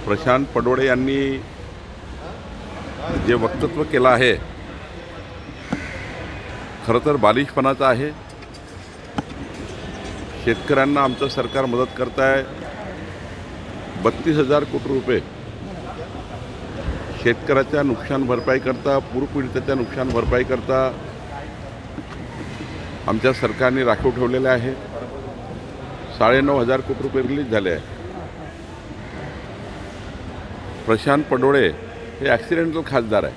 प्रशांत पडोळे यांनी जे वक्तव्य केलं आहे खरं तर बालिशपणाचं आहे। शेतकऱ्यांना आमचं सरकार मदत करत आहे। 32,000 कोटी रुपये शेतकऱ्याच्या नुकसान भरपाई करता, पूरपीडिताच्या नुकसान भरपाई करता आमच्या सरकारने राखीव ठेवलेले आहे। 9,500 कोटी रुपये रिलीज झाले आहे। प्रशांत पडोळे हे ॲक्सिडेंटल खासदार आहे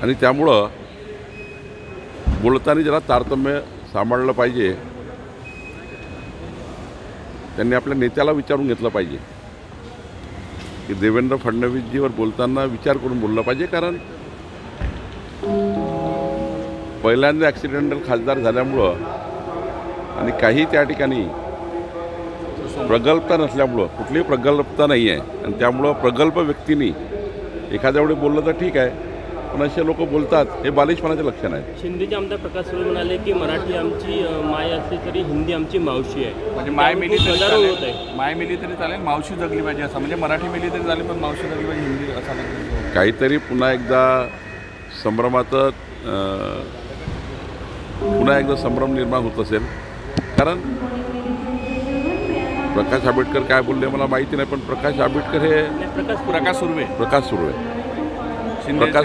आणि त्यामुळं बोलताना जरा तारतम्य सांभाळलं पाहिजे। त्यांनी आपल्या नेत्याला विचारून घेतलं पाहिजे की देवेंद्र फडणवीसजीवर बोलताना विचार करून बोललं पाहिजे, कारण पहिल्यांदा ॲक्सिडेंटल खासदार झाल्यामुळं आणि काही त्या ठिकाणी प्रगल्भता नसल्यामुळं, कुठलीही प्रगल्भता नाही आहे आणि त्यामुळं प्रगल्भ व्यक्तींनी एखाद्या वेळी बोललं तर ठीक आहे, पण असे लोक बोलतात हे बालिशपणाचे लक्षण आहे। शिंदेचे आमदार प्रकाश सुरू म्हणाले की मराठी आमची माय असली तरी हिंदी आमची मावशी आहे, म्हणजे माय मिली तरी होत चालेल, आहे। माय मिली तरी चालेल, मावशी जगली पाहिजे असं, म्हणजे मराठी मिली तरी चालेल पण मावशी जगली पाहिजे हिंदी असा नाही। काहीतरी पुन्हा एकदा संभ्रमाचं संभ्रम निर्माण होत असेल, कारण प्रकाश आंबेडकर काय बोलले मला माहिती नाही, पण प्रकाश आंबेडकर हे प्रकाश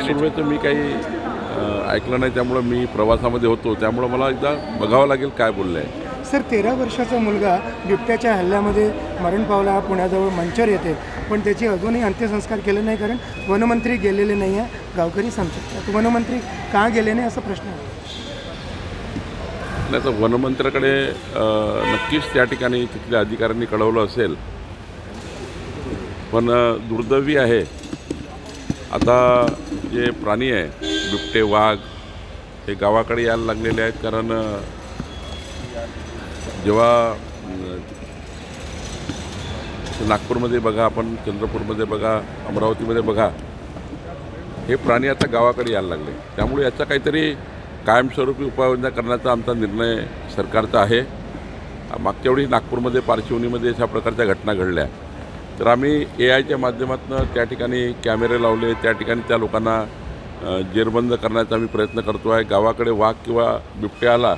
सुर्वेचं मी काही ऐकलं नाही, त्यामुळं मी प्रवासामध्ये होतो, त्यामुळं मला एकदा बघावं लागेल काय बोलले आहे। सर, 13 वर्षाचा मुलगा बिबट्याच्या हल्ल्यामध्ये मरण पावला, हा पुण्याजवळ मंचर येते, पण त्याची अजूनही अंत्यसंस्कार केले नाही, कारण वनमंत्री गेलेले नाही आहे, गावकरी सांगतात। वनमंत्री का गेले नाही असा प्रश्न आहे। नाही तर वनमंत्र्याकडे नक्कीच त्या ठिकाणी तिथल्या अधिकाऱ्यांनी कळवलं असेल, पण दुर्दैवी आहे आता जे प्राणी आहे बिबटे, वाघ हे गावाकडे यायला लागलेले आहेत, कारण जेव्हा नागपूरमध्ये बघा, आपण चंद्रपूरमध्ये बघा, अमरावतीमध्ये बघा, हे प्राणी आता गावाकडे यायला लागले। त्यामुळे याचा काहीतरी कायमस्वरूपी उपाययोजना करण्याचा आमचा निर्णय सरकारचा आहे। मागच्या वेळी नागपूरमध्ये पारशिवनीमध्ये अशा प्रकारच्या घटना घडल्या, तर आम्ही AIच्या माध्यमातून त्या ठिकाणी कॅमेरे लावले, त्या ठिकाणी त्या लोकांना जेरबंद करण्याचा आम्ही प्रयत्न करतो आहे। गावाकडे वाघ किंवा बिबट्या आला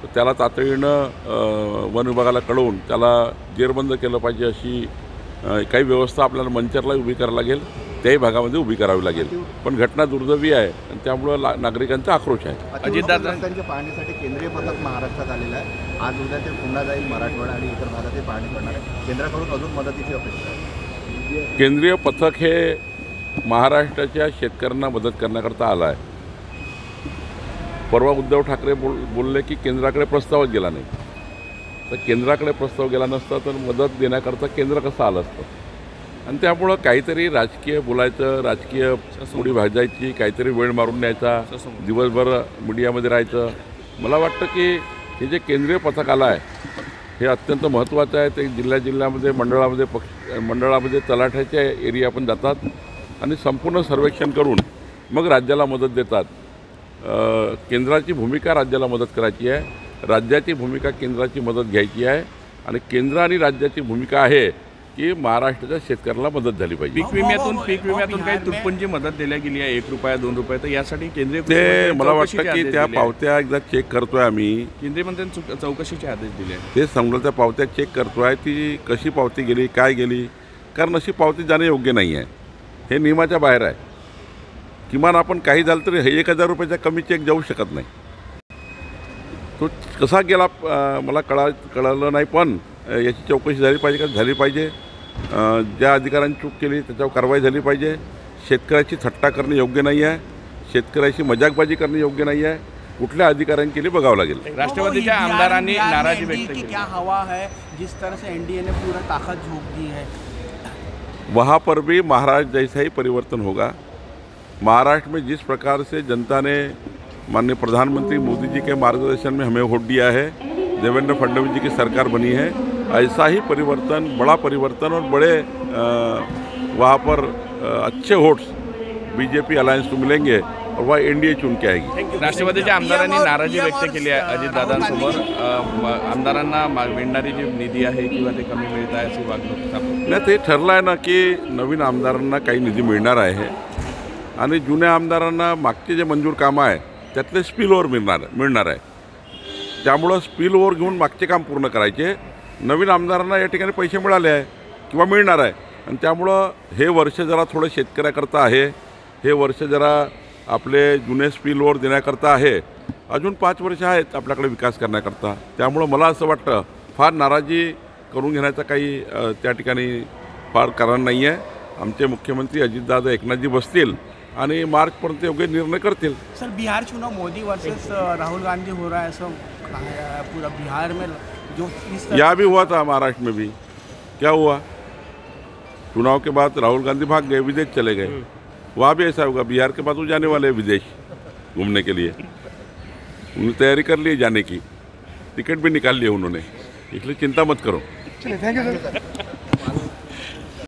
तर त्याला तातडीनं वन विभागाला कळवून त्याला जेरबंद केलं पाहिजे, अशी काही व्यवस्था आपल्याला मंचरला उभी करावी लागेल, त्याही भागामध्ये उभी करावी लागेल। पण घटना दुर्दैवी आहे आणि त्यामुळं नागरिकांचा आक्रोश आहे। अजितदादांच्या पाहणीसाठी केंद्रीय पथक महाराष्ट्रात आलेलं आहे। आज उद्या ते पुन्हा जाईल मराठवाडा आणि इतर भागात ते पाहणी करणार आहे। केंद्राकडून अजून मदतीची अपेक्षा आहे। केंद्रीय पथक हे महाराष्ट्राच्या शेतकऱ्यांना मदत करण्याकरता आलं आहे। परवा उद्धव ठाकरे बोलले की केंद्राकडे प्रस्तावच गेला नाही, तर केंद्राकडे प्रस्ताव गेला नसता तर मदत देण्याकरता केंद्र कसं आलं असतं। आणि त्यामुळं काहीतरी राजकीय बोलायचं, राजकीय उडी भाजायची, काहीतरी वेळ मारून न्यायचा, दिवसभर मीडियामध्ये राहायचं। मला वाटतं की हे जे केंद्रीय पथक आलं आहे हे अत्यंत महत्त्वाचं आहे। ते जिल्ह्यामध्ये मंडळामध्ये तलाठ्याच्या एरिया पण जातात आणि संपूर्ण सर्वेक्षण करून मग राज्याला मदत देतात। केंद्राची भूमिका राज्याला मदत करायची आहे, राज्याची भूमिका केंद्राची मदत घ्यायची आहे आणि केंद्र आणि राज्याची भूमिका आहे की महाराष्ट्राच्या शेतकऱ्याला मदत झाली पाहिजे। पीक विम्यातून काही तुटपुंजी मदत दिल्या गेली आहे, 1 रुपया 2 रुपये, तर यासाठी केंद्रीय ते मला वाटतं की त्या पावत्या एकदा चेक करतोय आम्ही। केंद्रीय मंत्र्यांनी चौकशीचे आदेश दिले आहेत, ते समजा त्या पावत्या चेक करतोय, ती कशी पावती गेली, काय गेली, कारण अशी पावती जाणे योग्य नाही आहे, हे नियमाच्या बाहेर आहे। किमान आपण काही झालं तरी 1,000 रुपयाच्या कमी चेक जाऊ शकत नाही। तो कसा गेला मला कळलं नाही, पण याची चौकशी झाली पाहिजे का झाली पाहिजे। ज्या अधिकाऱ्यांनी चूक केली त्याच्यावर कारवाई झाली पाहिजे। शेतकऱ्याची थट्टा करणे योग्य नाही आहे, शेतकऱ्याची मजाकबाजी करणे योग्य नाही आहे, कुठल्या अधिकाऱ्यांनी केली बघावं लागेल। राष्ट्रवादीच्या आमदारांनी नाराजी व्यक्त की क्या हवा है, जिस तरह से NDA ने पूरा ताकत झोंक दी है, वहाँ पर भी महाराष्ट्र जैसा ही परिवर्तन होगा। महाराष्ट्र में जिस प्रकार से जनता ने माननीय प्रधानमंत्री मोदी जी के मार्गदर्शन में हमें वोट दिया है, देवेंद्र फडणवीस जी की सरकार बनी है, ऐसा ही परिवर्तन, बड़ा परिवर्तन और बड़े वहाँ पर अच्छे वोट्स BJP अलायंस को मिलेंगे। और वह एनडीए चुन के आएगी। राष्ट्रवादीच्या आमदारांनी नाराजी व्यक्त केली आहे अजितदादांसमोर आमदारांना मिळणारी जी निधी आहे किंवा ते कमी मिळत आहे अशी वागणूक नाही, ते ठरलं आहे ना की नवीन आमदारांना काही निधी मिळणार आहे आणि जुन्या आमदारांना मागचे जे मंजूर कामं आहे त्यातले स्पिल ओव्हर मिळणार आहे. त्यामुळं स्पिल ओव्हर घेऊन मागचे काम पूर्ण करायचे. नवीन आमदारांना या ठिकाणी पैसे मिळाले आहे किंवा मिळणार आहे आणि त्यामुळं हे वर्ष जरा थोडं शेतकऱ्याकरता आहे, हे वर्ष जरा आपले जुने स्पिल ओव्हर देण्याकरता आहे. अजून 5 वर्ष आहेत आपल्याकडे विकास करण्याकरता. त्यामुळं मला असं वाटतं फार नाराजी करून घेण्याचं काही त्या ठिकाणी फार कारण नाही आहे. आमचे मुख्यमंत्री अजितदादा एकनाथजी बसतील आणि मार्चपर्यंत योग्य निर्णय करतील. सर बिहार चुनाव मोदी वर्सेस राहुल गांधी हो रहा है, ऐसा पूरा बिहार में जो इस यहाँ भी हुआ था, महाराष्ट्र में भी क्या हुआ, चुनाव के बाद राहुल गांधी भाग गए, विदेश चले गए. वहाँ भी ऐसा होगा. बिहार के बाद वो जाने वाले हैं विदेश घूमने के लिए. उन्होंने तैयारी कर ली जाने की, टिकट भी निकाल लिया उन्होंने, इसलिए चिंता मत करो. चलिए, थैंक यू सर.